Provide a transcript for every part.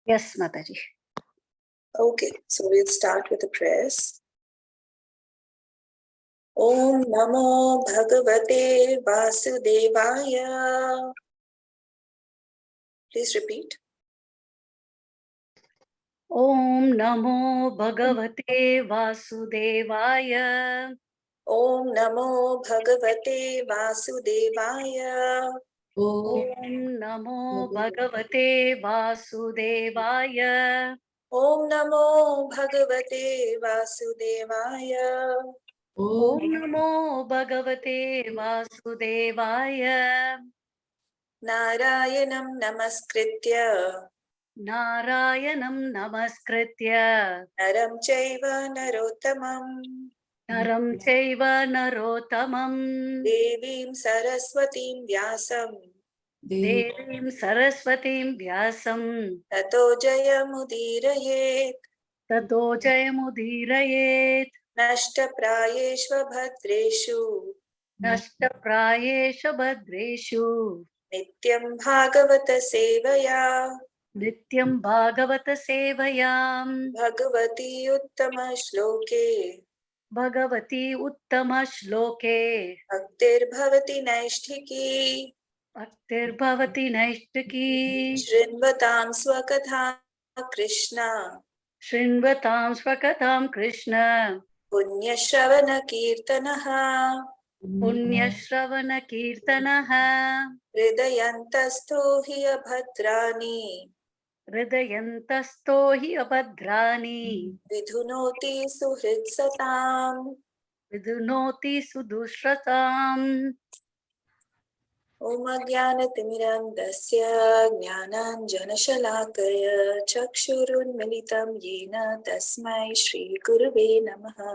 Yes, Mataji. Okay, so we'll start with the prayers. Om Namo Bhagavate Vasudevaya. Please repeat. Om Namo Bhagavate Vasudevaya. Om Namo Bhagavate Vasudevaya. Om Namo Bhagavate Vasudevaya. Om Namo Bhagavate Vasudevaya. Om Namo Bhagavate Vasudevaya. Narayanam Namaskritya. Narayanam Namaskritya. Naram Chaiva Narottamam. Naram Chaiva Narottamam. Devim Saraswatim Vyasam. Devim Saraswatim Vyasam. Tato Jayamudirayet. Tato Jayamudhirayet. Nashtaprayeshva Bhadreshu. Nashtaprayesha Bhadreshu. Nityam Bhagavata Sevaya. Nityam Bhagavata Sevayam. Bhagavati Uttama Shloke. Bhagavati Uttama Shloke. Bhaktir Bhavati Naishtiki. Bhaktir Bhavati Naishtaki. Shrinvatam Swakatha Krishna. Shrinvatam Svakatam Krishna. Punyashravana Kirtanaha. Punyashravana Kirtanaha. Hridayantasto hi abhadrani. Hridayantasto hi abhadrani. Vidhunoti suhritsatam. Vidunoti sudushratam. Om Ajnanatimirandasya Jnananjanashalakaya Chakshurunmilitam Yena Tasmai Shri Gurave Namaha.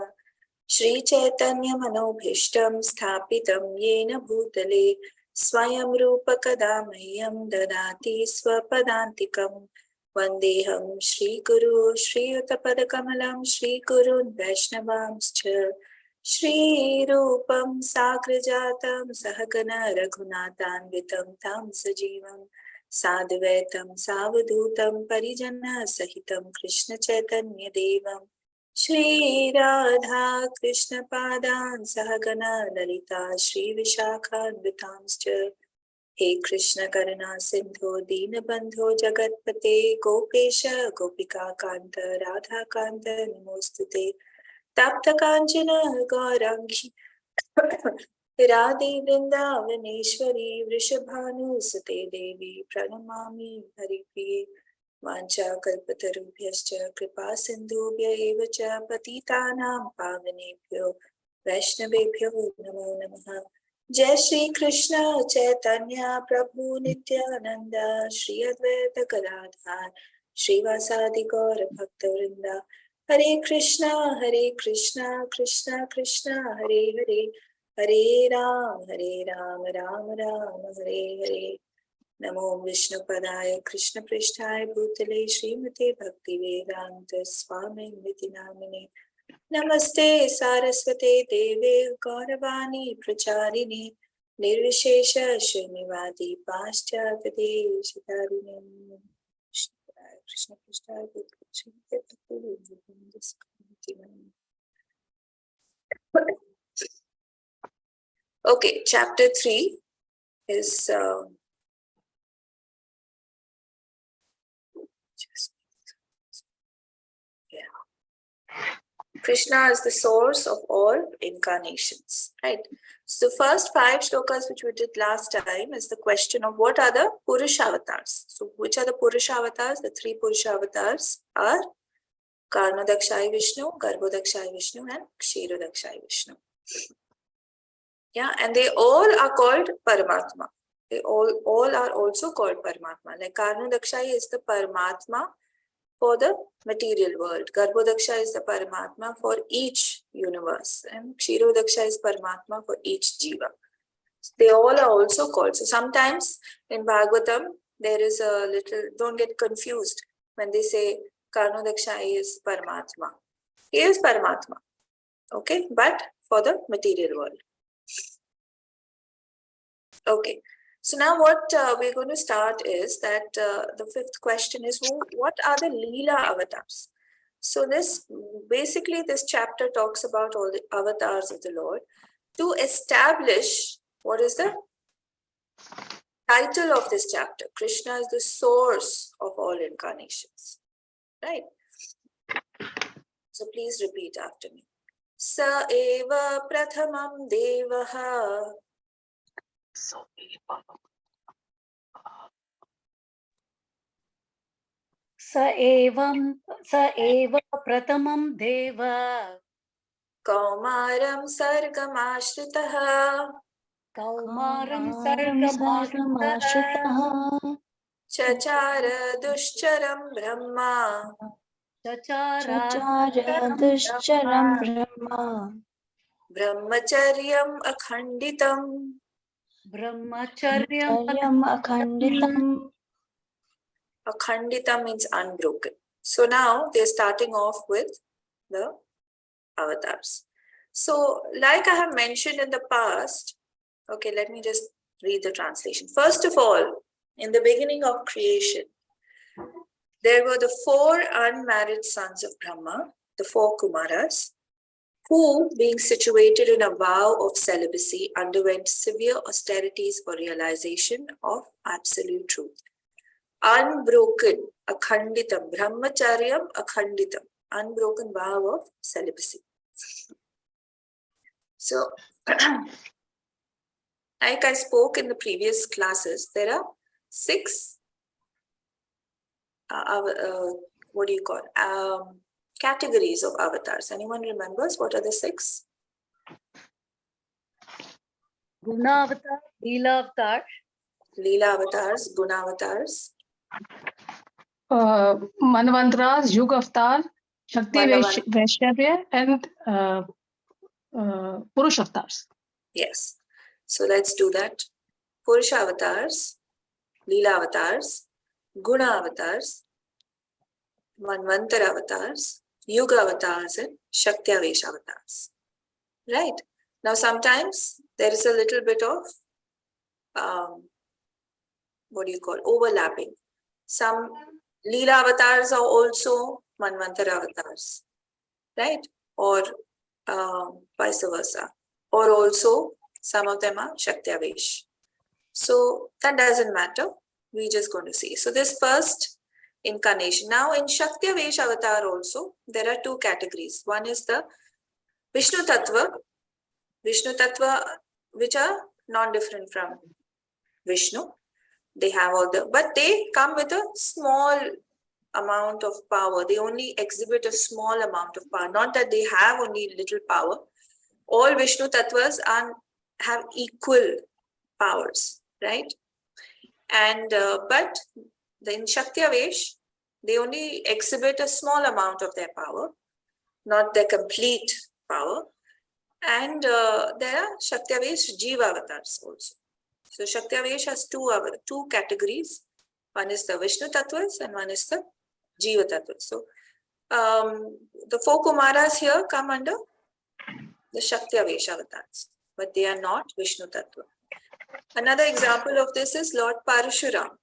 Shri Chaitanya Manobhishtam Sthapitam Yena Bhutale Swayam Rupa Kadamahyam Dadati Swapadantikam Vandeham Shri Guru Shri Uttapadakamalam Shri Gurun Vaishnavamscha Shri Rupam Sagrajatam Sahagana Raghunathanvitam Tam Sajivam Sadvaitam Savadhutam Parijana Sahitam Krishna Chaitanya Devam Shri Radha Krishna Padan Sahagana Lalita Shri Vishakhanvitamscha He Krishna Karuna Sindhu Dinabandho Jagatpate Gopesha Gopika Kanta Radha Kanta Namostute Tapta Kanchana Gaurangi Radhe Vrindavaneshwari Vrishabhanu Sute Devi Pranamami Haripriye Vancha Kalpatarubhyascha Kripa Sindhubhya Eva Cha Patitanam Pavanebhyo Vaishnavebhyo Namo Namaha Jai Shri Krishna Chaitanya Prabhu Nityananda Shri Advaita Gadadhar Shri Vasadi Gaura Bhakta Hare Krishna, Krishna Krishna, Hare Hare, Hare Ram, Ram Ram, Hare Hare. Namo Vishnu Padaya, Krishna Prishtaya, Bhutale, Srimate Bhakti Vedanta Swami Niti Namine. Namaste Saraswate Deve Gauravani Pracharini Nirvishesha Srinivadi Paschatade Shitarini. Krishna Prishtaya, Srimate Bhakti Vedanta Swami. Okay, chapter 3 is Krishna is the source of all incarnations, right? So the first 5 shlokas which we did last time is the question of what are the Purusha avatars. So which are the Purusha avatars? The 3 Purusha avatars are Karnadakshayi Vishnu, Garbhodakshayi Vishnu and Kshirodakshayi Vishnu. Yeah, and they all are called Paramatma. They all are also called Paramatma. Like Karnadakshayi is the Paramatma for the material world. Garbhodaksha is the Paramatma for each universe. And Kshirodaksha is Paramatma for each Jiva. They all are also called. So sometimes in Bhagavatam, there is a little, don't get confused when they say Karnadaksha is Paramatma. He is Paramatma. Okay, but for the material world. Okay, So now what we're going to start is that the fifth question is, what are the Leela avatars? So basically this chapter talks about all the avatars of the Lord to establish what is the title of this chapter. Krishna is the source of all incarnations, right? So please repeat after me. Sa eva prathamam devaha. स एव प्रथमं देव Kaumaram sargamashritah. कौमारं सर्गमाश्रितः Chachara dushcharam brahma. चचार दुश्चरं Brahma Brahmacharyam akhanditam. ब्रह्मचर्यम् चर्यम् अखण्डितम् Akhandita means unbroken. So now they're starting off with the avatars. So like I have mentioned in the past, okay, let me just read the translation. First of all, in the beginning of creation, there were the 4 unmarried sons of Brahma, the 4 Kumaras, who, being situated in a vow of celibacy, underwent severe austerities for realization of absolute truth. Unbroken, akhanditam, brahmacharyam akhanditam, unbroken vow of celibacy. So, like I spoke in the previous classes, there are 6 what do you call categories of avatars. Anyone remembers what are the 6? गुणावतार लीलावतार Leela avatars, Guna avatars, Manvantras, Yuga Avatar, Shakti Manavan- Vaishya, and Purush Avatars. Yes. So let's do that. Purusha avatars, Leela avatars, Guna avatars, Manvantara avatars, Yuga avatars, and Shakti-Avesh avatars. Right. Now sometimes there is a little bit of what do you call overlapping. Some Leela avatars are also Manvantara avatars, right? Or vice versa. Or also some of them are Shakti-Avesh. So that doesn't matter. We're just going to see. So this first incarnation. Now in Shakti-Avesh avatar also, there are 2 categories. One is the Vishnu Tattva, which are non-different from Vishnu. They have all but they come with a small amount of power. They only exhibit a small amount of power. Not that they have only little power. All Vishnu Tattvas have equal powers, right? And but in Shakti-Avesh, they only exhibit a small amount of their power, not their complete power. And there are Shakti-Avesh Jiva avatars also. So Shakti-Avesh has 2 categories. One is the Vishnu Tattvas and one is the Jiva Tattvas. So the 4 Kumaras here come under the Shakti-Avesh avatars, but they are not Vishnu Tattva. Another example of this is Lord Parashuram.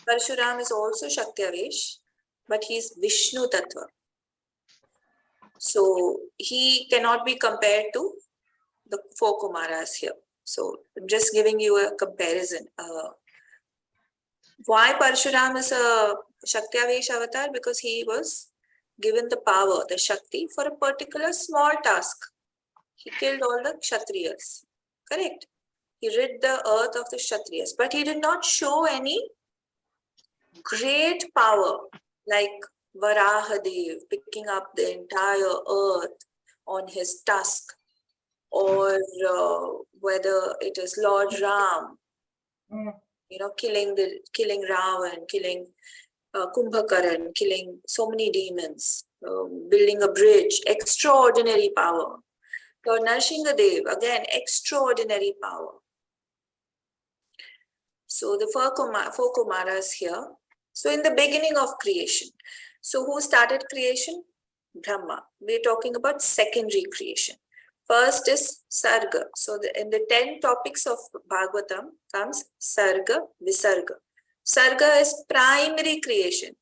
Parashuram is also Shakti-Avesh, but he is Vishnu Tattva. So he cannot be compared to the 4 Kumaras here. So I'm just giving you a comparison. Why Parashuram is a Shakti-Avesh avatar? Because he was given the power, the Shakti, for a particular small task. He killed all the Kshatriyas. Correct? He rid the earth of the Kshatriyas. But he did not show any great power like Varahadev picking up the entire earth on his tusk, or whether it is Lord Ram, killing Ravan, killing Kumbhakaran, killing so many demons, building a bridge, extraordinary power. Lord Nrsimhadev, again, extraordinary power. So the 4 Kumaras here. So in the beginning of creation. So who started creation? Brahma. We're talking about secondary creation. First is Sarga. So in the 10 topics of Bhagavatam comes Sarga, Visarga. Sarga is primary creation,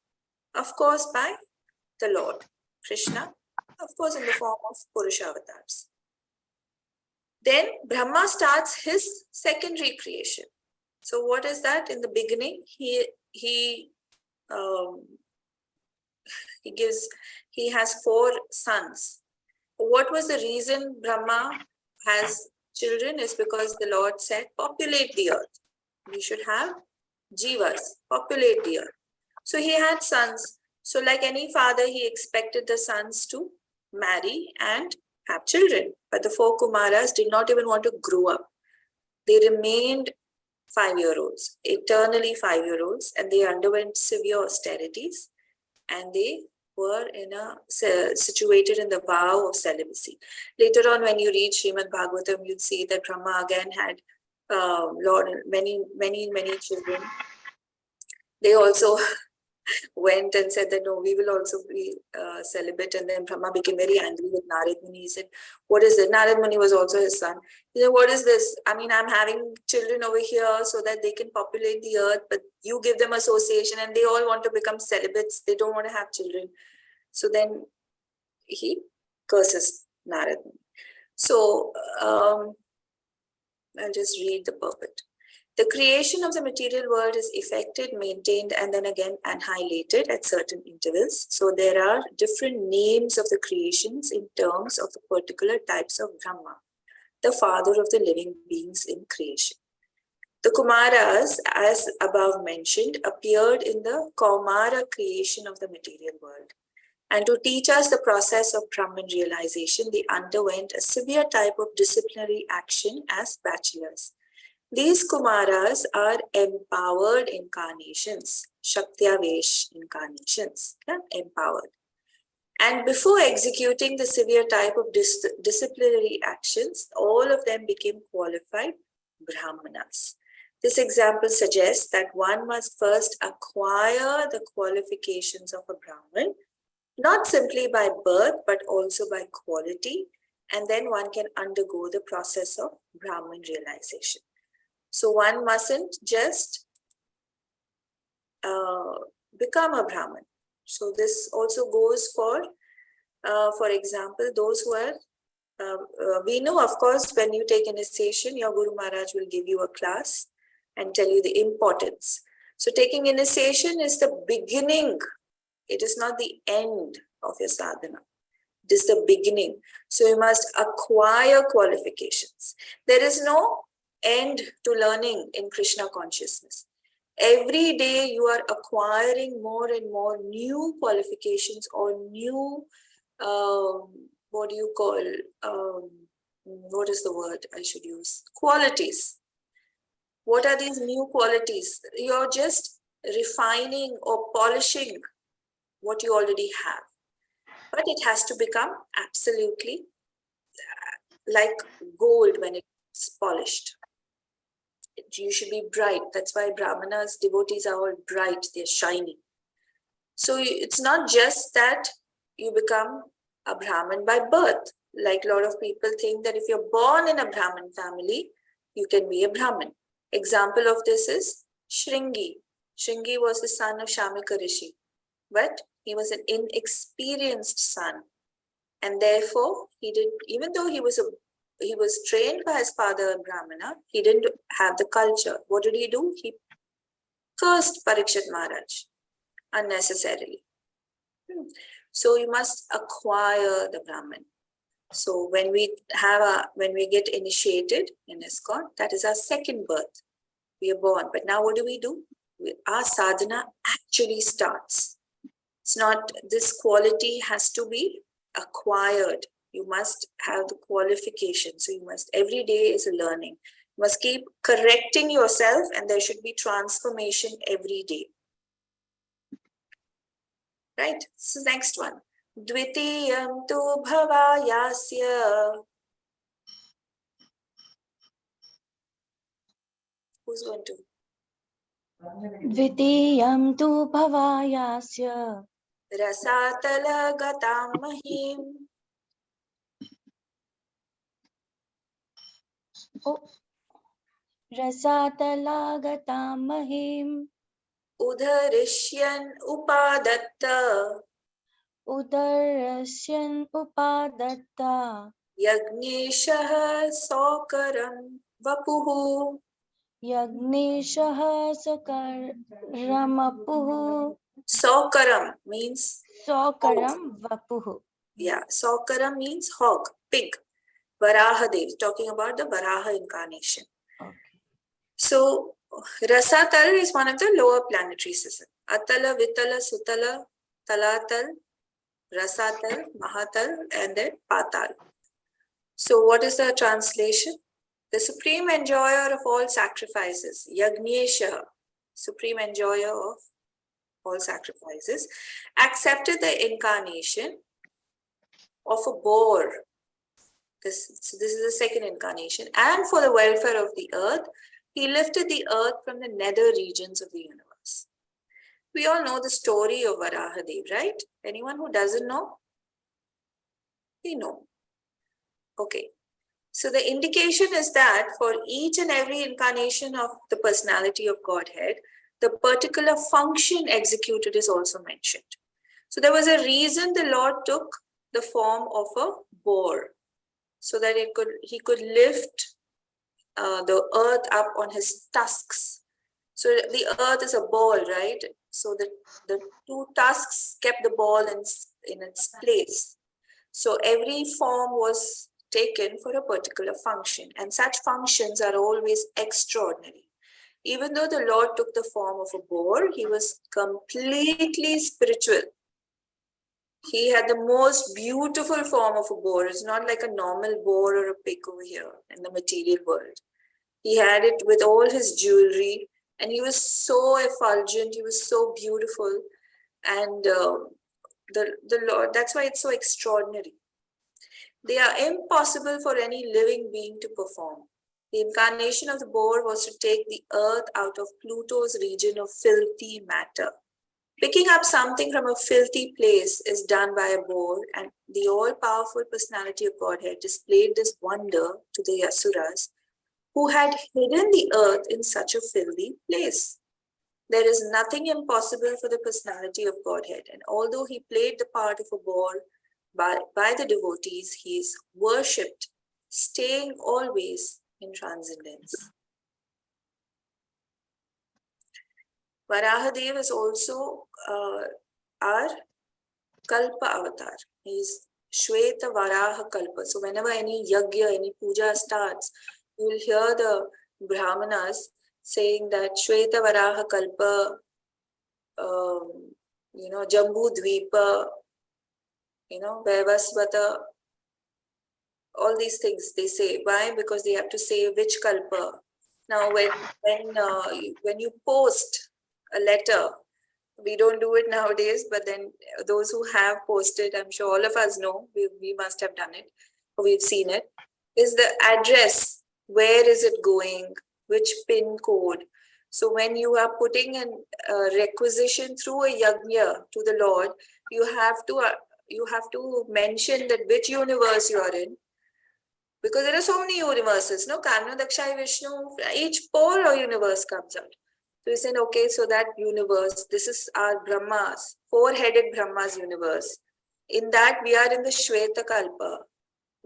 of course, by the Lord Krishna, of course, in the form of Purusha avatars. Then Brahma starts his secondary creation. So what is that? In the beginning, he has 4 sons. What was the reason Brahma has children? Is because the Lord said, populate the earth. We should have jivas, populate the earth. So he had sons. So like any father, he expected the sons to marry and have children. But the 4 Kumaras did not even want to grow up. They remained 5-year-olds, eternally 5-year-olds, and they underwent severe austerities, and they were situated in the vow of celibacy. Later on, when you read Srimad Bhagavatam, you'd see that Brahma again had many children. They also went and said that, no, we will also be celibate. And then Brahma became very angry with Narad Muni. He said, what is it? Narad Muni was also his son. He said, what is this? I mean, I'm having children over here so that they can populate the earth, but you give them association and they all want to become celibates. They don't want to have children. So then he curses Narad Muni. So I'll just read the purport. The creation of the material world is effected, maintained, and then again annihilated at certain intervals. So there are different names of the creations in terms of the particular types of Brahma, the father of the living beings in creation. The Kumaras, as above mentioned, appeared in the Kaumara creation of the material world. And to teach us the process of Brahman realization, they underwent a severe type of disciplinary action as bachelors. These Kumaras are empowered incarnations, Shaktyavesh incarnations, empowered. And before executing the severe type of disciplinary actions, all of them became qualified Brahmanas. This example suggests that one must first acquire the qualifications of a Brahman, not simply by birth, but also by quality, and then one can undergo the process of Brahman realization. So one mustn't just become a Brahman. So this also goes for example, those who are, we know, of course, when you take initiation, your Guru Maharaj will give you a class and tell you the importance. So taking initiation is the beginning. It is not the end of your sadhana. It is the beginning. So you must acquire qualifications. There is no end to learning in Krishna consciousness. Every day you are acquiring more and more new qualifications or new, what is the word I should use? Qualities. What are these new qualities? You're just refining or polishing what you already have. But it has to become absolutely like gold when it's polished. You should be bright. That's why Brahmanas, devotees are all bright, they're shining. So it's not just that you become a Brahman by birth. Like a lot of people think that if you're born in a Brahman family, you can be a Brahman. Example of this is Shringi. Shringi was the son of Shamika Rishi, but he was an inexperienced son. And therefore, he did, even though he was trained by his father Brahmana, he didn't have the culture. What did he do? He cursed Parikshit Maharaj unnecessarily. So you must acquire the Brahman. So when we get initiated in ISKCON, that is our second birth. We are born. But now what do? Our sadhana actually starts. It's not, this quality has to be acquired. You must have the qualification. So you must, every day is a learning. You must keep correcting yourself, and there should be transformation every day. Right? So next one. Dvitiyam tu bhavayasya. Who's going to? Dvitiyam tu bhavayasya Rasatala gatam mahim. रसातलागतां महीम् Udharishyan upadatta उदर्स्यन् उपादत्ता Yagneshah Saukaram Vapuhu. यज्ञेशः सकरमपुः Saukaram means सौकरं वपुः. yeah, Saukaram means hog, pig. Varahadev, talking about the Varaha incarnation. Okay. So, Rasatal is one of the lower planetary systems. Atala, Vitala, Sutala, Talatal, Rasatal, Mahatal, and then Patal. So, what is the translation? The supreme enjoyer of all sacrifices, Yagnesha, supreme enjoyer of all sacrifices, accepted the incarnation of a boar. This is the second incarnation. And for the welfare of the earth, he lifted the earth from the nether regions of the universe. We all know the story of Varahadev, right? Anyone who doesn't know? We know. Okay. So the indication is that for each and every incarnation of the personality of Godhead, the particular function executed is also mentioned. So there was a reason the Lord took the form of a boar, so that he could lift the earth up on his tusks. So the earth is a ball, right? So the two tusks kept the ball in its place. So every form was taken for a particular function, and such functions are always extraordinary. Even though the Lord took the form of a boar, he was completely spiritual. He had the most beautiful form of a boar. It's not like a normal boar or a pig over here in the material world. He had it with all his jewelry, and he was so effulgent, he was so beautiful. And the Lord, that's why it's so extraordinary. They are impossible for any living being to perform. The incarnation of the boar was to take the earth out of Pluto's region of filthy matter. Picking up something from a filthy place is done by a boar, and the all-powerful personality of Godhead displayed this wonder to the Asuras, who had hidden the earth in such a filthy place. There is nothing impossible for the personality of Godhead, and although he played the part of a boar by the devotees, he is worshipped, staying always in transcendence. Varahadev is also our Kalpa avatar. He is Shweta Varaha Kalpa. So whenever any yagya, any puja starts, you will hear the Brahmanas saying that Shweta Varaha Kalpa, Jambu Dvipa, Vaivasvata, all these things they say. Why? Because they have to say which Kalpa. Now, when you post a letter, we don't do it nowadays, but then those who have posted, I'm sure all of us know, we must have done it, or we've seen it, is the address. Where is it going? Which pin code? So when you are putting a requisition through a yajna to the Lord, you have to mention that which universe you are in, because there are so many universes. No, Karna, Dakshai, Vishnu, each pole or universe comes out. So we said, okay, so that universe, this is our Brahmas, four-headed Brahma's universe. In that, we are in the Shweta Kalpa,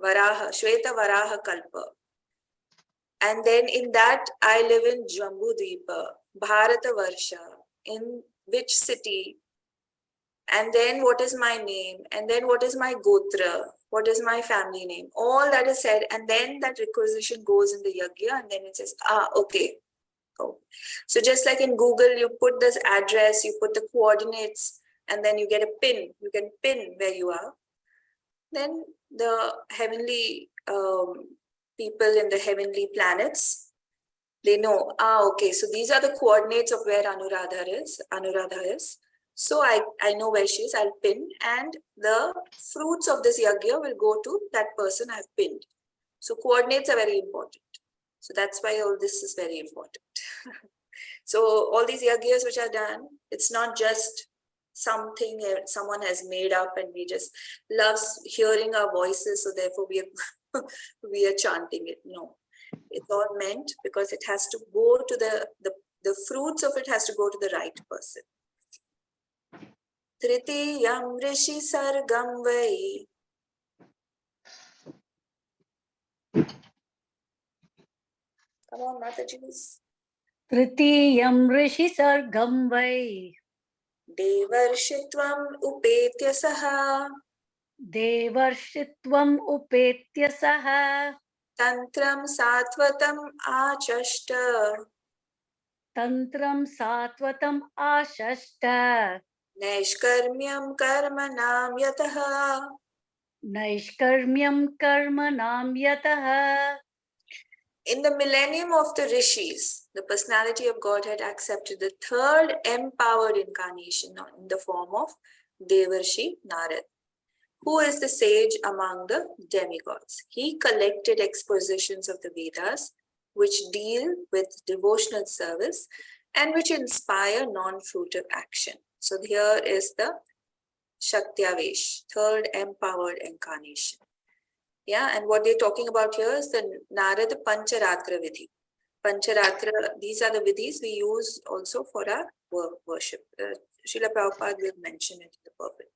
Shweta Varaha Kalpa. And then in that, I live in Jambu Dvipa, Bharata Varsha, in which city, and then what is my name, and then what is my Gotra, what is my family name, all that is said, and then that requisition goes in the yagya, and then it says, okay. Oh. So just like in Google, you put this address, you put the coordinates, and then you get a pin. You can pin where you are. Then the heavenly people in the heavenly planets, they know, okay, so these are the coordinates of where Anuradha is. So I know where she is, I'll pin, and the fruits of this yagya will go to that person I've pinned. So coordinates are very important. So that's why all this is very important. So all these yagyas which are done, it's not just something someone has made up and we just love hearing our voices, so therefore we are chanting it. No, It's all meant because it has to go to the fruits of it has to go to the right person. Tritiyam rishi sargam vai. Come on, Mataji. Tritiyam rishi sargam vai. Devarshitvam upetya saha. Devarshitvam upetya saha. Tantram satvatam achashta. Tantram satvatam ashashta. Naishkarmyam karmanam yataha. Naishkarmyam karmanam yataha. In the millennium of the rishis, the personality of God had accepted the third empowered incarnation in the form of Devarshi Narad, who is the sage among the demigods. He collected expositions of the Vedas, which deal with devotional service and which inspire non-fruitive action. So here is the Shaktyavesh, third empowered incarnation. Yeah, and what they're talking about here is the Narada Pancharatra Vidhi. Pancharatra, these are the vidhis we use also for our worship. Srila Prabhupada will mention it in the purport.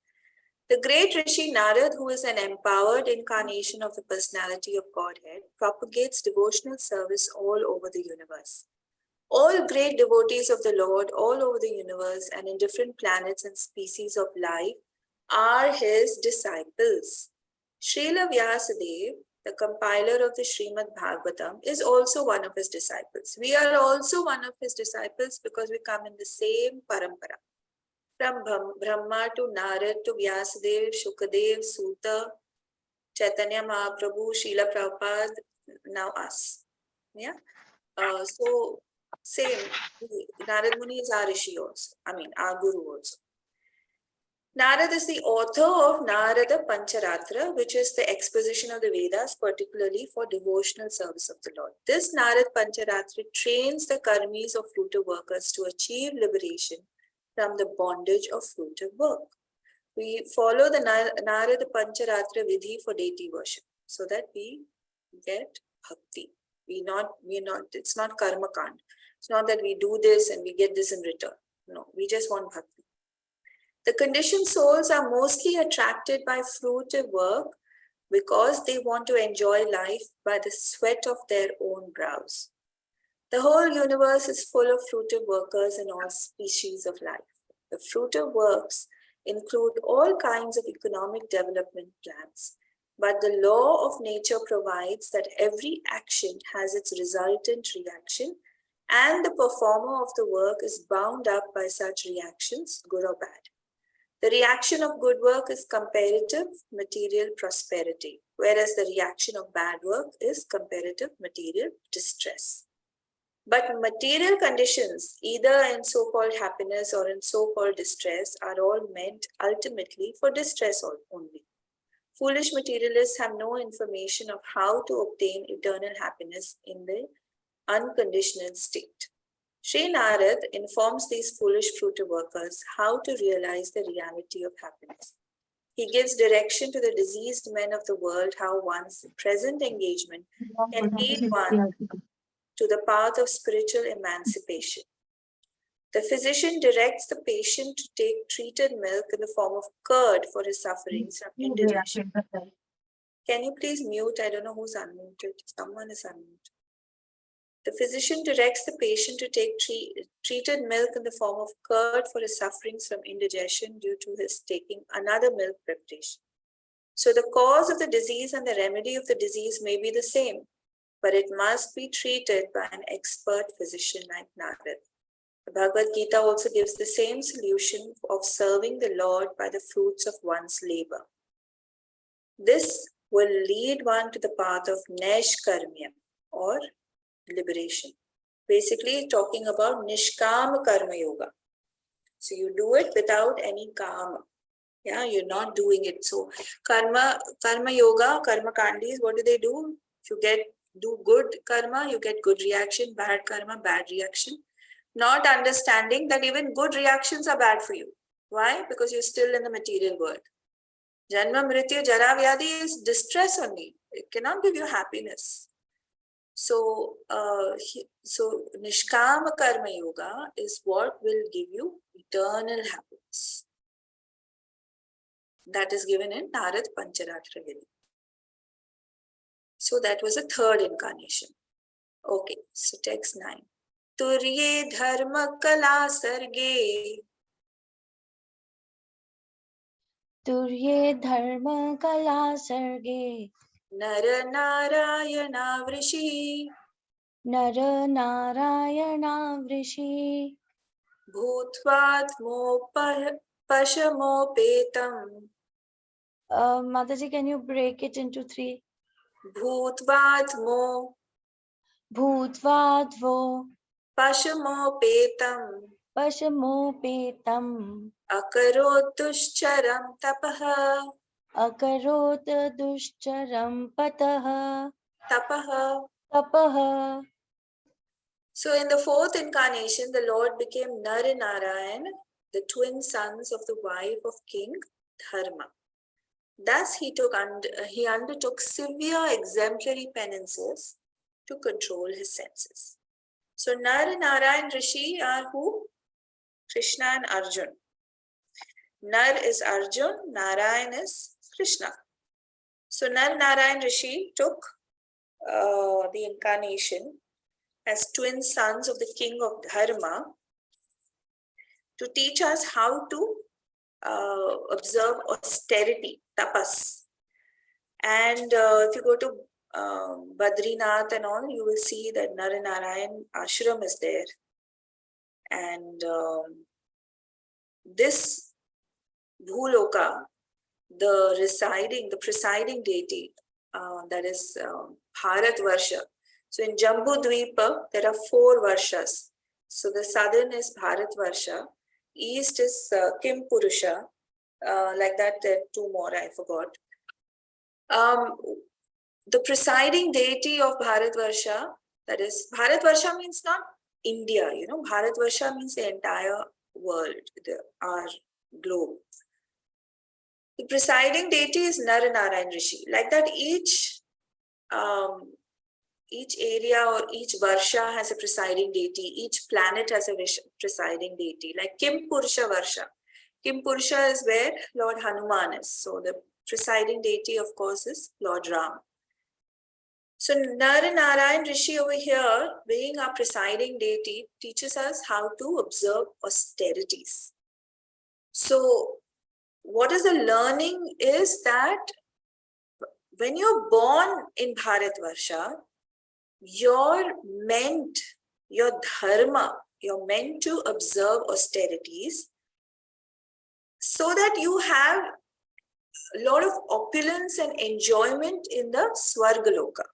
The great Rishi Narad, who is an empowered incarnation of the personality of Godhead, propagates devotional service all over the universe. All great devotees of the Lord all over the universe and in different planets and species of life are his disciples. Srila Vyasadeva, the compiler of the Srimad Bhagavatam, is also one of his disciples. We are also one of his disciples because we come in the same parampara. From Brahma to Narad to Vyasadeva, Shukadev, Suta, Chaitanya Mahaprabhu, Srila Prabhupada, now us. Yeah. So same. Narad Muni is our Rishi also. I mean, our Guru also. Narad is the author of Narada Pancharatra, which is the exposition of the Vedas, particularly for devotional service of the Lord. This Narad Pancharatra trains the karmis of fruitive workers to achieve liberation from the bondage of fruitive work. We follow the Narada Pancharatra Vidhi for deity worship so that we get bhakti. It's not karma kand. It's not that we do this and we get this in return. No, we just want bhakti. The conditioned souls are mostly attracted by fruitive work because they want to enjoy life by the sweat of their own brows. The whole universe is full of fruitive workers in all species of life. The fruitive works include all kinds of economic development plans, but the law of nature provides that every action has its resultant reaction, and the performer of the work is bound up by such reactions, good or bad. The reaction of good work is comparative material prosperity, whereas the reaction of bad work is comparative material distress. But material conditions, either in so-called happiness or in so-called distress, are all meant ultimately for distress only. Foolish materialists have no information of how to obtain eternal happiness in the unconditional state. Sri Narad informs these foolish fruitive workers how to realize the reality of happiness. He gives direction to the diseased men of the world how one's present engagement can lead one to the path of spiritual emancipation. The physician directs the patient to take treated milk in the form of curd for his sufferings from indigestion. Can you please mute? I don't know who's unmuted. Someone is unmuted. The physician directs the patient to take treated milk in the form of curd for his sufferings from indigestion due to his taking another milk preparation. So the cause of the disease and the remedy of the disease may be the same, but it must be treated by an expert physician like Narad. The Bhagavad Gita also gives the same solution of serving the Lord by the fruits of one's labor. This will lead one to the path of Naishkarmya or liberation. Basically talking about Nishkama Karma Yoga. So you do it without any karma. Yeah, you're not doing it. So karma yoga, karma kandis, what do? If you do good karma, you get good reaction, bad karma, bad reaction. Not understanding that even good reactions are bad for you. Why? Because you're still in the material world. Janma, Mrityu, Jara, Vyadi is distress only. It cannot give you happiness. So, so Nishkama Karma Yoga is what will give you eternal happiness. That is given in Narad Pancharatra Vidhi. So that was a third incarnation. Okay, so text 9. Turye dharma kala sarge Turye dharma kala sarge nara narayana vrishi nara narayana vrishi bhutvatmo pashamopetam Mataji, can you break it into 3? Bhutvatmo Bhutvadvo pashamopetam pashamopetam akarot dushcharam tapaha akarot dushcharam patah tapaha. tapah. So in the fourth incarnation, the Lord became Naranarayan, the twin sons of the wife of King Dharma. Thus he undertook severe exemplary penances to control his senses. So Naranarayan Rishi are who? Krishna and Arjun. Nar is Arjun, Narayan is Krishna. So Naranarayan Rishi took the incarnation as twin sons of the king of Dharma to teach us how to observe austerity, tapas. And if you go to Badrinath and all, you will see that Naranarayan ashram is there. And this Bhuloka, the presiding deity, that is Bharat Varsha. So in Jambu Dvipa, there are 4 Varshas. So the southern is Bharat Varsha, east is Kim Purusha, like that there are 2 more, I forgot. The presiding deity of Bharat Varsha, that is, Bharat Varsha means not India, you know, Bharat Varsha means the entire world, our globe. The presiding deity is Naranarayan Rishi. Like that, each area or each Varsha has a presiding deity. Each planet has a presiding deity. Like Kim Purusha Varsha. Kim Purusha is where Lord Hanuman is. So the presiding deity, of course, is Lord Ram. So Naranarayan Rishi over here, being our presiding deity, teaches us how to observe austerities. So what is the learning is that when you're born in Bharat Varsha, you're meant, your dharma, you're meant to observe austerities so that you have a lot of opulence and enjoyment in the Swargaloka,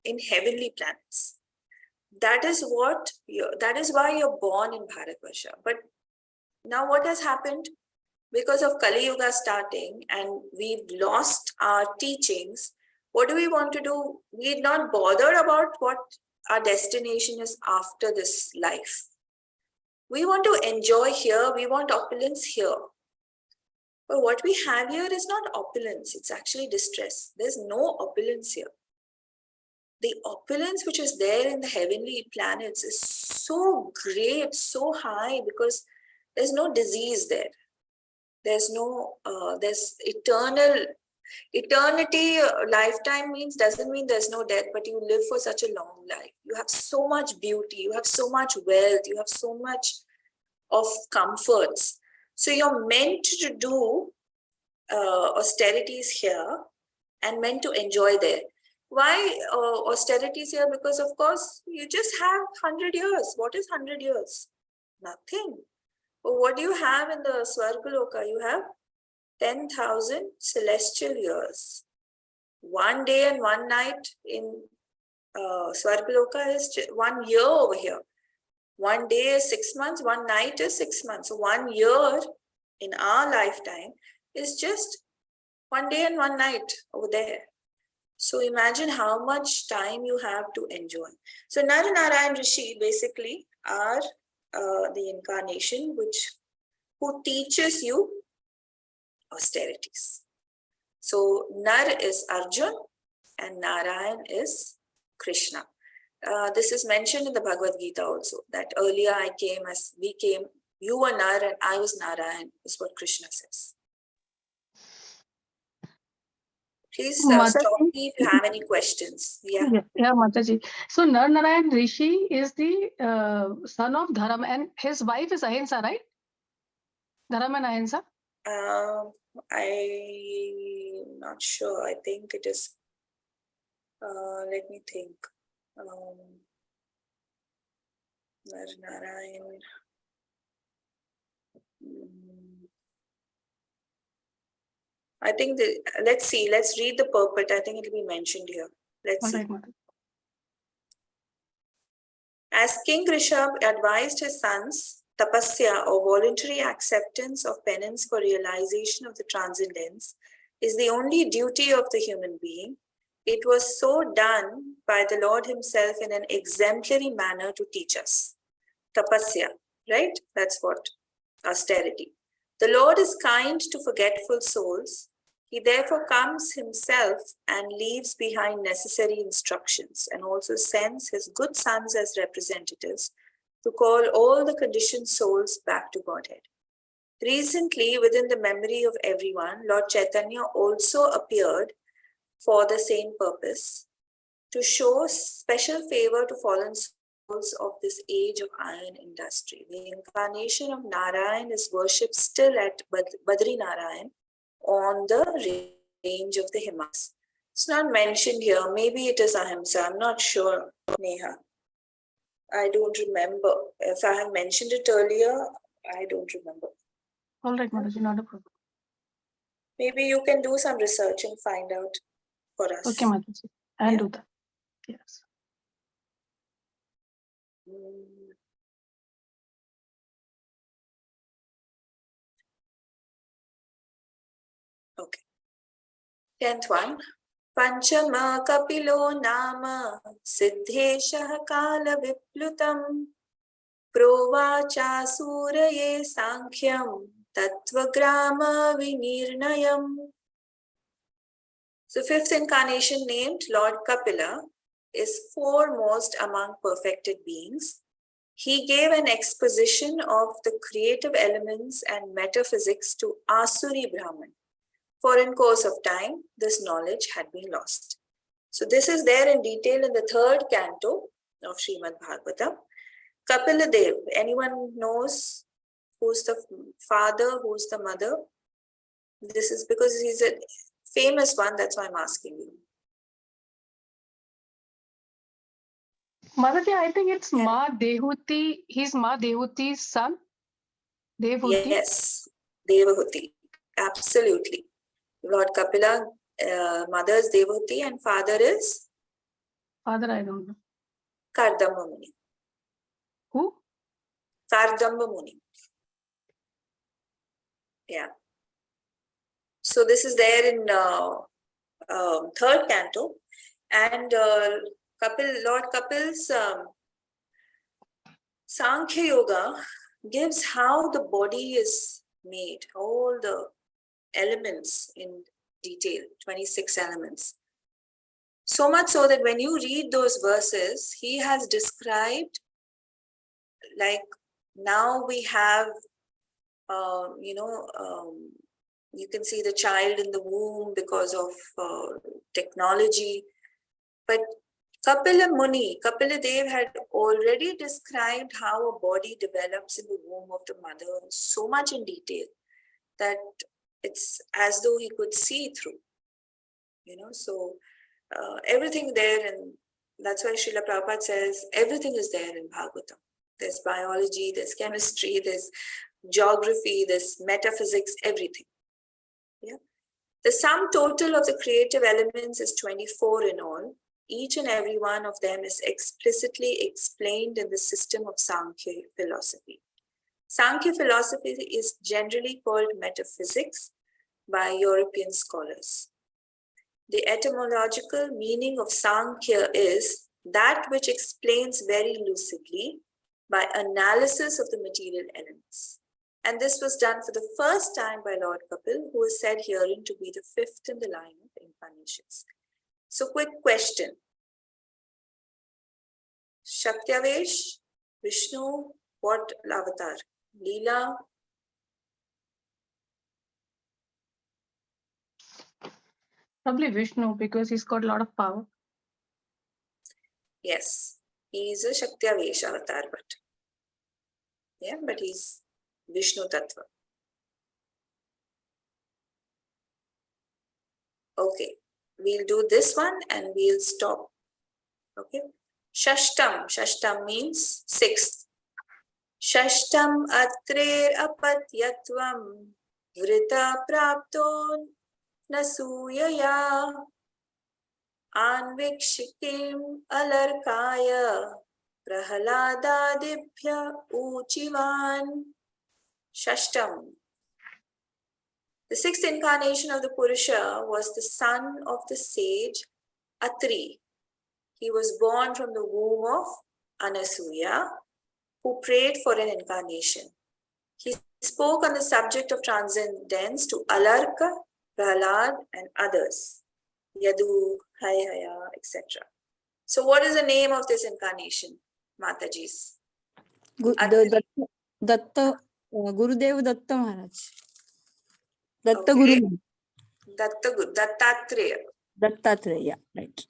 in heavenly planets. That is why you're born in Bharatvarsha. But now what has happened? Because of Kali Yuga starting and we've lost our teachings, what do we want to do? We're not bothered about what our destination is after this life. We want to enjoy here, we want opulence here. But what we have here is not opulence, it's actually distress. There's no opulence here. The opulence which is there in the heavenly planets is so great, so high, because there's no disease there. There's no, there's eternity, lifetime doesn't mean there's no death, but you live for such a long life. You have so much beauty, you have so much wealth, you have so much of comforts. So you're meant to do austerities here and meant to enjoy there. Why austerities here? Because of course, you just have 100 years. What is 100 years? Nothing. But what do you have in the Swargaloka? You have 10,000 celestial years. 1 day and 1 night in Swargaloka is 1 year over here. 1 day is 6 months, 1 night is 6 months. So 1 year in our lifetime is just 1 day and 1 night over there. So imagine how much time you have to enjoy. So Naranarayan Rishi basically are the incarnation who teaches you austerities. So Nar is Arjun and Narayan is Krishna. This is mentioned in the Bhagavad Gita also, that earlier I came as we came, you were Nar and I was Narayan, is what Krishna says. Please stop Mataji, me if you have any questions. Yeah. yeah, Mataji. So Nar Narayan Rishi is the son of Dharam, and his wife is Ahimsa, right? Dharam and Ahimsa. I'm not sure. I think it is. Let me think. Narayan. I think let's see. Let's read the purport. I think it will be mentioned here. Let's All see. right, Mataji. As King Rishabh advised his sons, tapasya or voluntary acceptance of penance for realization of the transcendence is the only duty of the human being. It was so done by the Lord himself in an exemplary manner to teach us. Tapasya, right? That's what? Austerity. The Lord is kind to forgetful souls. He therefore comes himself and leaves behind necessary instructions and also sends his good sons as representatives to call all the conditioned souls back to Godhead. Recently, within the memory of everyone, Lord Chaitanya also appeared for the same purpose, to show special favor to fallen souls of this age of iron industry. The incarnation of Narayan is worshipped still at Badri Narayan on the range of the Himalayas. It's not mentioned here. Maybe it is Ahimsa. I'm not sure, Neha. I don't remember. If I have mentioned it earlier, I don't remember. All right, Mataji, not a problem. Maybe you can do some research and find out for us. Okay, Mataji, I'll Yeah. do that. Yes. Okay. 10th one. Panchama Kapilo Nama Siddheshah Kala Viplutam Provacha Suraye Sankyam Tattvagrama Vinirnayam. So, fifth incarnation named Lord Kapila is foremost among perfected beings. He gave an exposition of the creative elements and metaphysics to Asuri Brahman. For in course of time, this knowledge had been lost. So this is there in detail in the 3rd canto of Srimad Bhagavatam. Kapila Dev, anyone knows who's the father, who's the mother? This is because he's a famous one, that's why I'm asking you. Mataji, I think it's Ma Dehuti. He's Ma Dehuti's son. Dehuti. Yes, Devahuti, absolutely. Lord Kapila, mother is Devahuti and father is? Father, I don't know. Kardama Muni. Who? Kardama Muni. Yeah. So this is there in 3rd canto, and Lord Kapil's Sankhya Yoga gives how the body is made, all the elements in detail, 26 elements. So much so that when you read those verses, he has described, like, now we have, you can see the child in the womb because of technology. But Kapila Muni, Kapila Dev had already described how a body develops in the womb of the mother so much in detail that it's as though he could see through, so everything there, and that's why Srila Prabhupada says everything is there in Bhagavatam. There's biology, there's chemistry, there's geography, there's metaphysics, everything. Yeah. The sum total of the creative elements is 24 in all. Each and every one of them is explicitly explained in the system of Sankhya philosophy. Sankhya philosophy is generally called metaphysics by European scholars. The etymological meaning of Sankhya is that which explains very lucidly by analysis of the material elements. And this was done for the first time by Lord Kapil, who is said herein to be the 5th in the line of incarnations. So, quick question. Shaktiavesh, Vishnu, what avatar? Leela, Probably Vishnu because he's got a lot of power. yes, he is a Shaktiavesh avatar, but he's Vishnu Tattva. Okay, we'll do this one and we'll stop. Okay, Shashtam means sixth. Shashtam atre apatyatvam vrita prapto nasuyaya anvikshikim alarkaya prahaladadibhya uchivan. Shashtam. The sixth incarnation of the Purusha was the son of the sage Atri. He was born from the womb of Anasuya, who prayed for an incarnation. He spoke on the subject of transcendence to Alarka, Prahlad, and others, Yadu, Hayaya, etc. So, what is the name of this incarnation, Matajis? Datta, Gurudev Datta Maharaj. Datta Okay. Guru. Dattatreya. Dattatreya, right.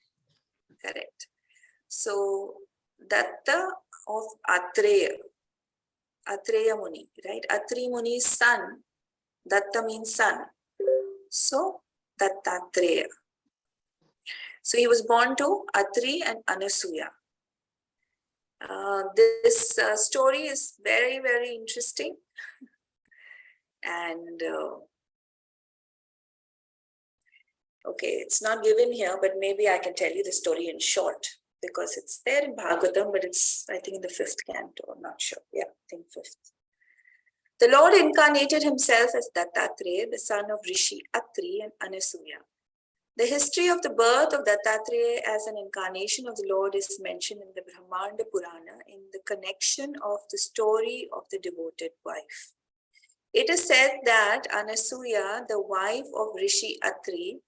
Correct. So, Datta of Atreya. Atreya Muni, right? Atri Muni's son. Datta means son. So, Dattatreya. So, he was born to Atri and Anasuya. This story is very, very interesting. And okay, it's not given here, but maybe I can tell you the story in short because it's there in Bhagavatam, but it's, I think, in the 5th canto. I'm not sure. Yeah, I think 5th. The Lord incarnated himself as Dattatreya, the son of Rishi Atri and Anasuya. The history of the birth of Dattatreya as an incarnation of the Lord is mentioned in the Brahmanda Purana in the connection of the story of the devoted wife. It is said that Anasuya, the wife of Rishi Atri,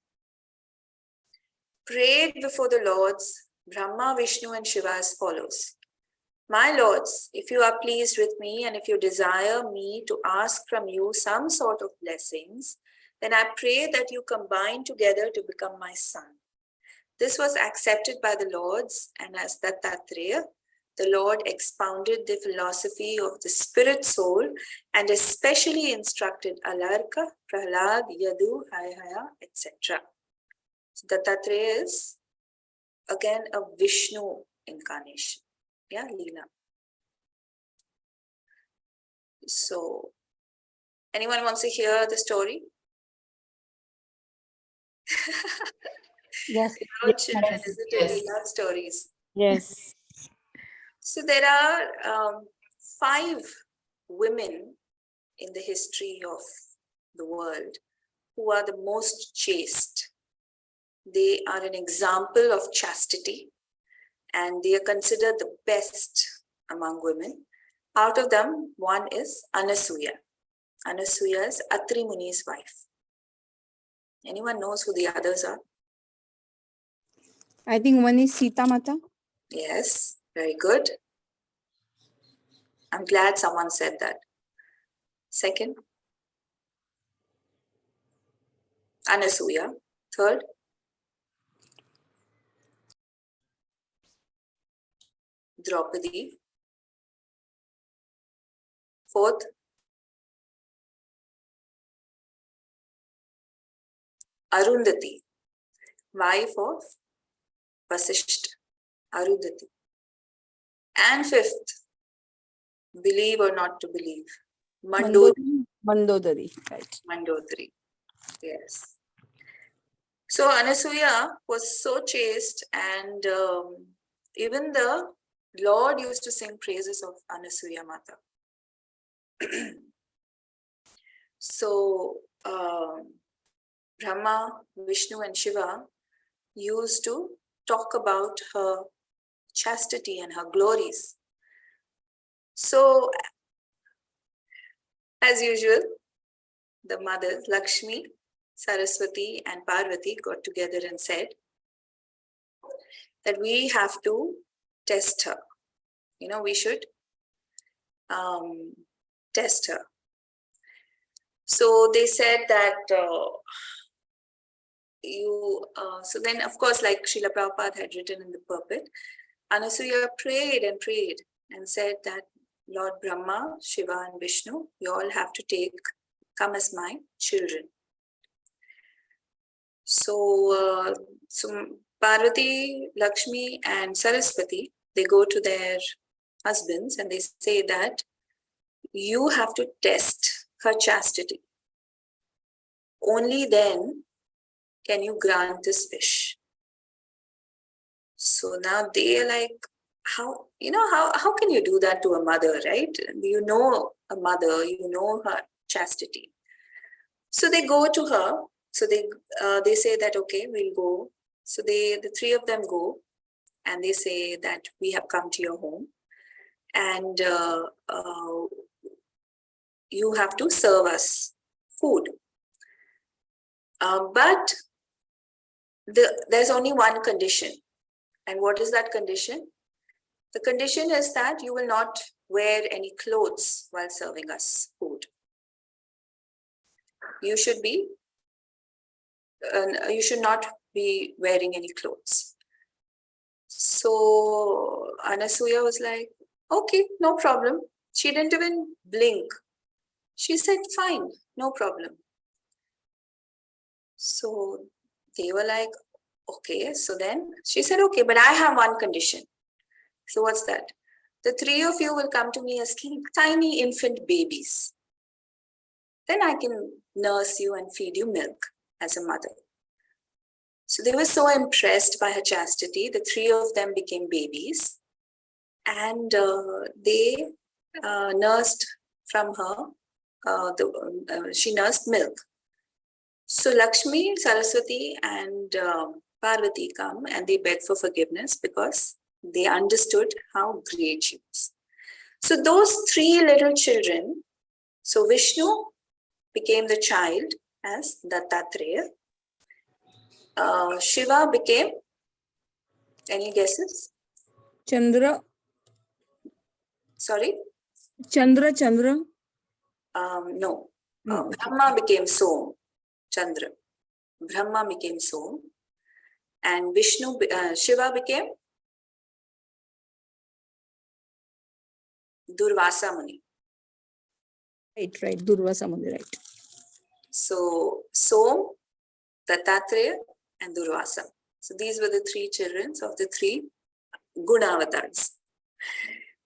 prayed before the Lords, Brahma, Vishnu, and Shiva as follows. My Lords, if you are pleased with me and if you desire me to ask from you some sort of blessings, then I pray that you combine together to become my son. This was accepted by the Lords, and as Dattatreya, the Lord expounded the philosophy of the spirit soul and especially instructed Alarka, Prahlad, Yadu, Hayaya, etc. So Dattatreya is again a Vishnu incarnation. Yeah, Leela. So, anyone wants to hear the story? Yes. Our children, Yes. isn't it? We love stories. Yes. So there are 5 women in the history of the world who are the most chaste. They are an example of chastity and they are considered the best among women. Out of them, one is Anasuya. Anasuya is Atri Muni's wife. Anyone knows who the others are? I think one is Sita Mata. Yes, very good. I'm glad someone said that. Second, Anasuya. Third, Draupadi. Fourth, Arundhati, wife of Vasishtha, Arundhati. And fifth, believe or not to believe, Mandodari, right. Mandodari. Yes. So Anasuya was so chaste, and even the Lord used to sing praises of Anasuya Mata. So Brahma, Vishnu, and Shiva used to talk about her chastity and her glories. So, as usual, the mothers, Lakshmi, Saraswati, and Parvati got together and said that we have to test her. we should test her. So they said that so then of course, like Srila Prabhupada had written in the pulpit, Anasuya prayed and prayed and said that Lord Brahma, Shiva and Vishnu, you all have to come as my children. So, Parvati, Lakshmi and Saraswati, they go to their husbands and they say that you have to test her chastity. Only then can you grant this wish. So now they are like, how can you do that to a mother, right? You know a mother, you know her chastity. So they go to her. So they say that, okay, we'll go. So the three of them go and they say that we have come to your home and you have to serve us food. But there's only one condition. And what is that condition? The condition is that you will not wear any clothes while serving us food. You should not be wearing any clothes. So Anasuya was like, okay, no problem. She didn't even blink. She said, fine, no problem. So they were like, okay. So then she said, okay, but I have one condition. So what's that? The three of you will come to me as tiny infant babies. Then I can nurse you and feed you milk as a mother. So they were so impressed by her chastity. The three of them became babies and they nursed from her. She nursed milk. So Lakshmi, Saraswati and Parvati come and they beg for forgiveness because they understood how great she was. So those three little children, so Vishnu became the child as Dattatreya. Shiva became, any guesses? Chandra. Sorry? Chandra. No. No. Brahma became Som, Chandra. Brahma became Som. And Shiva became Durvasa Muni. Right. Durvasa Muni, right. So Som, Dattatreya and Durvasa. So these were the three children of the three Gunavatars.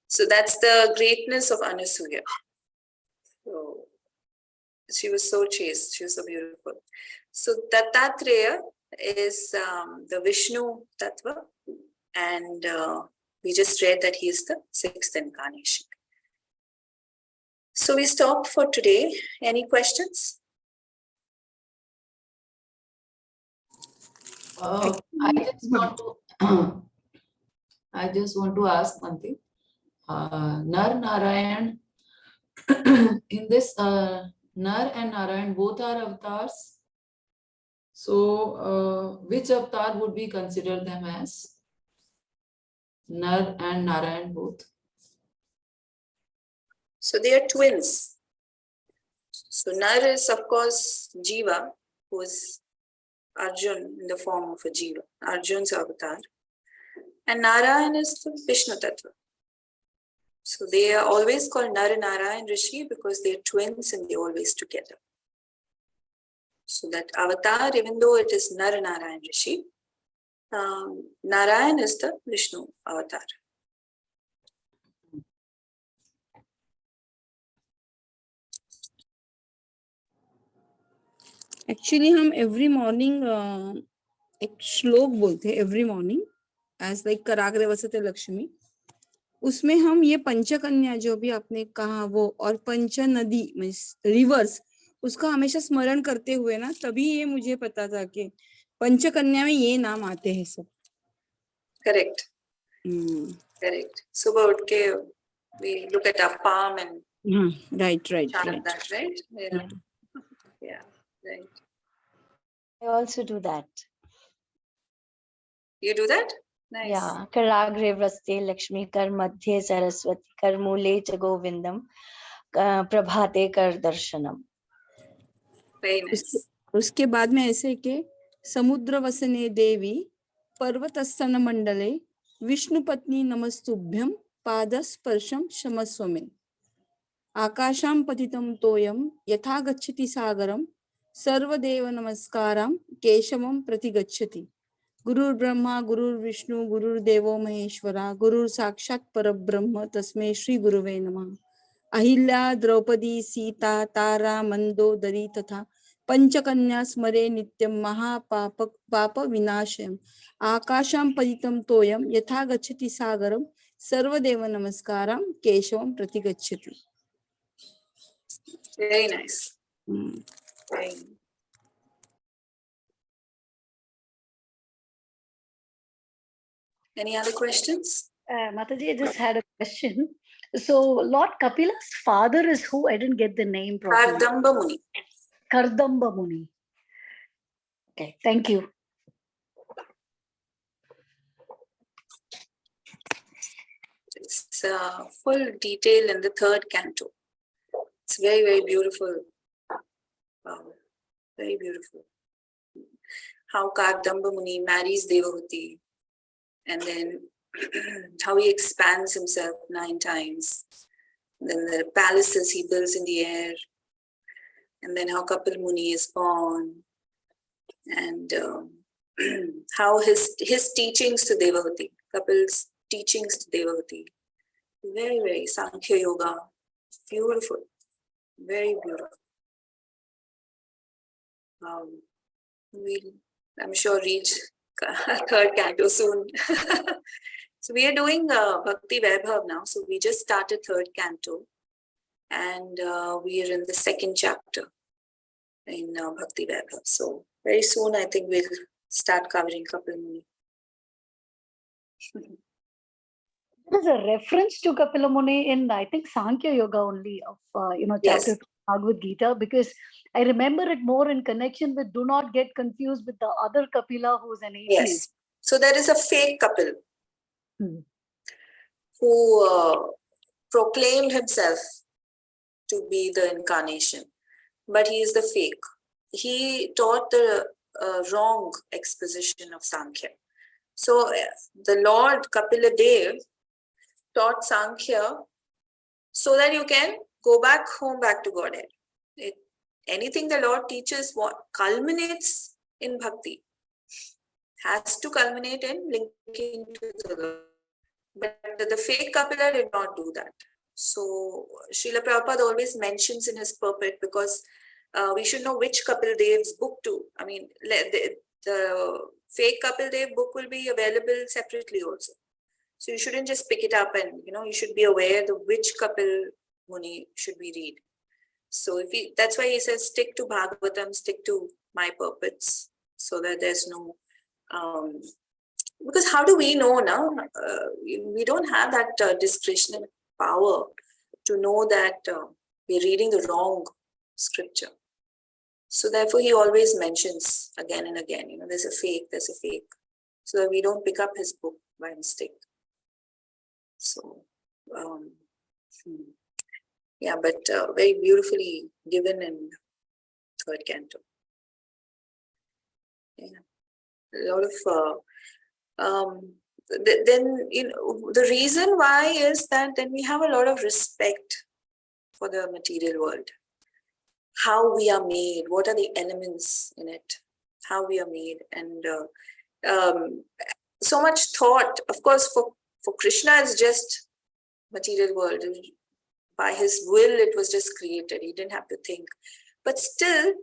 So that's the greatness of Anasuya. So she was so chaste, she was so beautiful. So Dattatreya is the Vishnu Tattva, and we just read that he is the sixth incarnation. So we stop for today. Any questions? I just want to ask one thing. Nar Narayan, in this Nar and Narayan both are avatars. So which avatar would we consider them as? Nar and Narayan both. So they are twins. So Nar is of course Jiva, who is Arjun in the form of a Jiva, Arjun's avatar. And Narayan is the Vishnu Tattva. So they are always called Nar and Narayan Rishi because they are twins and they are always together. So that avatar, even though it is Nar and Narayan Rishi, Narayan is the Vishnu avatar. Actually, हम every morning एक श्लोक बोलते हैं every morning as like कराग्रे वसते Lakshmi. उसमें हम ये पंचकन्या जो भी आपने कहा वो और पंच नदी मीन्स रिवर्स उसका हमेशा स्मरण करते हुए ना तभी ये मुझे पता था कि पंचकन्या में ये नाम आते हैं सब. Correct. Correct. सुबह उठ के we look at our palm and right. chant that, right? Yeah. Right. I also do that. You do that? Nice. Yeah, Karagre Vraste Lakshmi Kar Madhye Saraswati Kar Mule Cha Govindam Prabhate Kar Darshanam. Very nice. उसके बाद में ऐसे के समुद्र वसने देवी पर्वतस्तन मंडले विष्णु पत्नी नमस्तुभ्यं पादस्पर्शम क्षमस्व मे आकाशां पतितं तोयं यथा गच्छति सागरं सर्वदेव नमस्कारं केशवं प्रति गच्छति गुरुर्ब्रह्मा गुरुर्विष्णु गुरुर्देवो महेश्वरा गुरुर् साक्षात् परब्रह्म तस्मै श्री गुरुवे नमः अहिल्या द्रौपदी सीता तारा मंदोदरी तथा पंचकन्या स्मरे नित्यं महापाप पाप विनाशम् आकाशां पतितं तोयं यथा गच्छति सागरं सर्वदेव नमस्कारं केशवं प्रति गच्छति. Very nice. Very. Any other questions? Mataji, I just had a question. So Lord Kapila's father is who? I didn't get the name properly. Kardamba Muni. Kardamba Muni. Okay, thank you. It's full detail in the third canto. It's very, very beautiful. Wow, very beautiful. How Kardamba Muni marries Devahuti, and then how he expands himself 9 times. And then the palaces he builds in the air, and then how Kapil Muni is born, and how his teachings to Devahuti, Kapil's teachings to Devahuti, very, very Sankhya Yoga, beautiful, very beautiful. We'll, I'm sure, reach third canto soon. So we are doing Bhakti Vaibhav now. So we just started third canto, and we are in the second chapter in Bhakti Vaibhav. So very soon, I think we'll start covering Kapil Muni. There's a reference to Kapila Muni in, I think, Sankhya Yoga only of, Yes. chapter 2 Bhagavad Gita, because I remember it more in connection with, do not get confused with the other Kapila who's an atheist. Yes. So there is a fake Kapil who proclaimed himself to be the incarnation, but he is the fake. He taught the wrong exposition of Sankhya. So the Lord Kapila Dev taught Sankhya so that you can go back home, back to Godhead. Anything the Lord teaches what culminates in bhakti has to culminate in linking to the Lord. But the fake Kapila did not do that. So Srila Prabhupada always mentions in his purport, because we should know which Kapil Dev's book to. I mean, the fake Kapil Dev book will be available separately also. So you shouldn't just pick it up, and you should be aware of which Kapil Muni should we read. So that's why he says, stick to Bhagavatam, stick to my purports, so that there's no, because how do we know now? We don't have that discretionary power to know that we're reading the wrong scripture. So therefore he always mentions again and again, there's a fake, so that we don't pick up his book by mistake. So, yeah, but very beautifully given in third canto. Yeah, a lot of then the reason why is that then we have a lot of respect for the material world, how we are made, what are the elements in it, how we are made, and so much thought. Of course, for Krishna, it's just material world. By his will, it was just created. He didn't have to think. But still,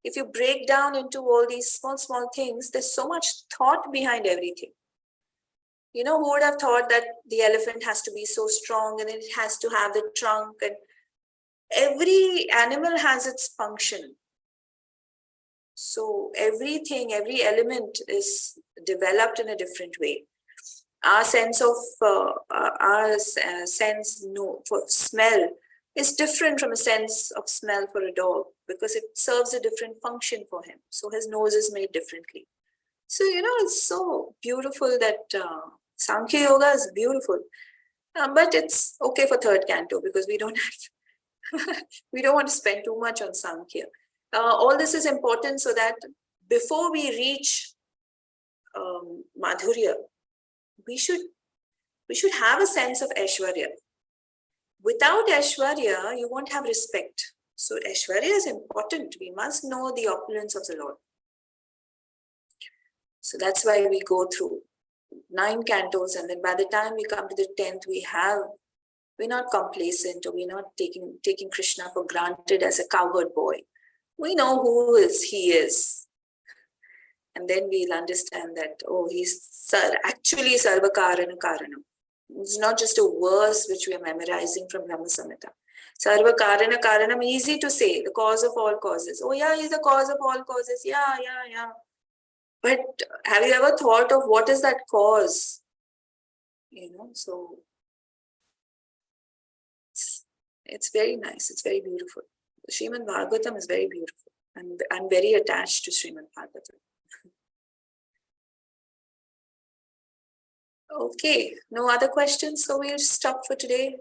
if you break down into all these small things, there's so much thought behind everything. Who would have thought that the elephant has to be so strong, and then it has to have the trunk, and every animal has its function. So everything, every element is developed in a different way. Our sense of for smell is different from a sense of smell for a dog, because it serves a different function for him. So his nose is made differently. So it's so beautiful that Sankhya Yoga is beautiful. But it's okay for third canto because we don't want to spend too much on Sankhya. All this is important so that before we reach Madhurya, we should have a sense of Aishwarya. Without Aishwarya, you won't have respect. So Aishwarya is important. We must know the opulence of the Lord. So that's why we go through 9 cantos, and then by the time we come to the 10th, we're not complacent, or we're not taking Krishna for granted as a cowherd boy. We know who he is. And then we'll understand that, oh, he's actually Sarva Karana Karanam. It's not just a verse which we are memorizing from Brahma Samhita. Sarva Karana Karanam, easy to say, the cause of all causes. Oh yeah, he's the cause of all causes. Yeah. But have you ever thought of what is that cause? So it's very nice. It's very beautiful. Srimad Bhagavatam is very beautiful. And I'm very attached to Srimad Bhagavatam. Okay, no other questions, so we'll stop for today.